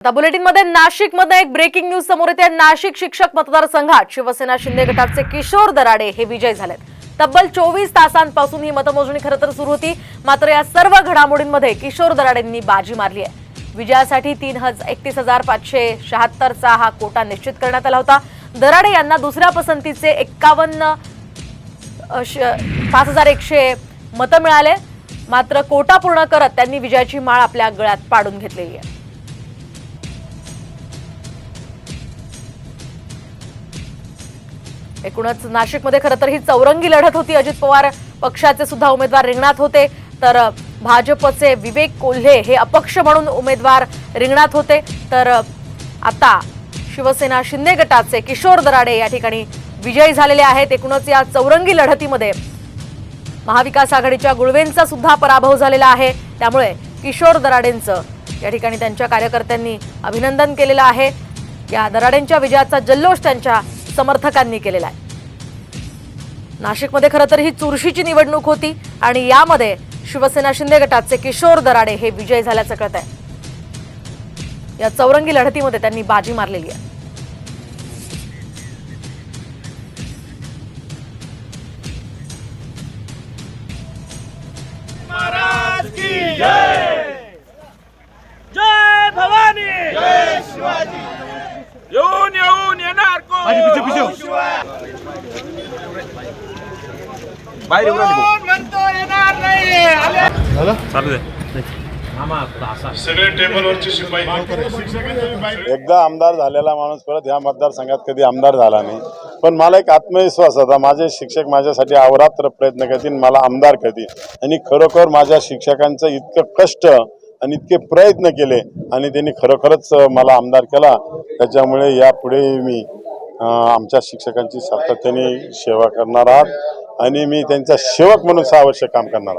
आता बुलेटिनमध्ये नाशिकमध्ये एक ब्रेकिंग न्यूज समोर येते। नाशिक शिक्षक मतदारसंघात शिवसेना शिंदे गटाचे किशोर दराडे हे विजयी झालेत। तब्बल 24 तासांपासून ही मतमोजणी खरतर सुरू होती, मात्र या सर्व घडामोडींमध्ये किशोर दराडेंनी बाजी मारली आहे। विजयासाठी 31,576 चा हा कोटा निश्चित करण्यात आला होता। दराडे यांना दुसऱ्या पसंतीचे 51,100 मतं मिळाले, मात्र कोटा पूर्ण करत त्यांनी विजयाची माळ आपल्या गळ्यात पाडून घेतलेली आहे। एकूणच नाशिकमध्ये खरतर ही चौरंगी लढत होती। अजित पवार पक्षाचे सुद्धा उमेदवार रिंगणात होते, तर भाजपचे विवेक कोल्हे हे अपक्ष म्हणून उमेदवार रिंगणात होते। तर आता शिवसेना शिंदे गटाचे किशोर दराडे या ठिकाणी विजयी झालेले आहेत। एकूणच या चौरंगी लढतीमध्ये महाविकास आघाडीच्या गुळवेंचा सुद्धा पराभव झालेला आहे। त्यामुळे किशोर दराडेंचं या ठिकाणी त्यांच्या कार्यकर्त्यांनी अभिनंदन केलेलं आहे। या दराडेंच्या विजयाचा जल्लोष त्यांच्या समर्थकांनी केलेला आहे। नाशिकमध्ये खरतर ही चुरशीची निवडणूक होती आणि यामध्ये शिवसेना शिंदे गटाचे किशोर दराडे हे विजयी झाल्याचं कळत आहे। या चौरंगी लढतीमध्ये त्यांनी बाजी मारलेली आहे। महाराज की जय, जय भवानी, जय शिवाजी। येऊन येऊन येणार कोण म्हणतो येणार नाही। सगळे टेबलवरचे शिपाई। एकदा आमदार झालेला माणूस परत ह्या मतदारसंघात कधी आमदार झाला नाही, पण मला एक आत्मविश्वास होता माझे शिक्षक माझ्यासाठी अहोरात्र प्रयत्न करतील, मला आमदार करतील। आणि खरोखर माझ्या शिक्षकांचं इतकं कष्ट आणि इतके प्रयत्न केले आणि त्यांनी खरोखरच मला आमदार केला। त्याच्यामुळे यापुढे मी आमच्या शिक्षकांची सातत्याने सेवा करणार आहात आणि मी त्यांचा सेवक म्हणून 6 वर्ष काम करणार आहोत।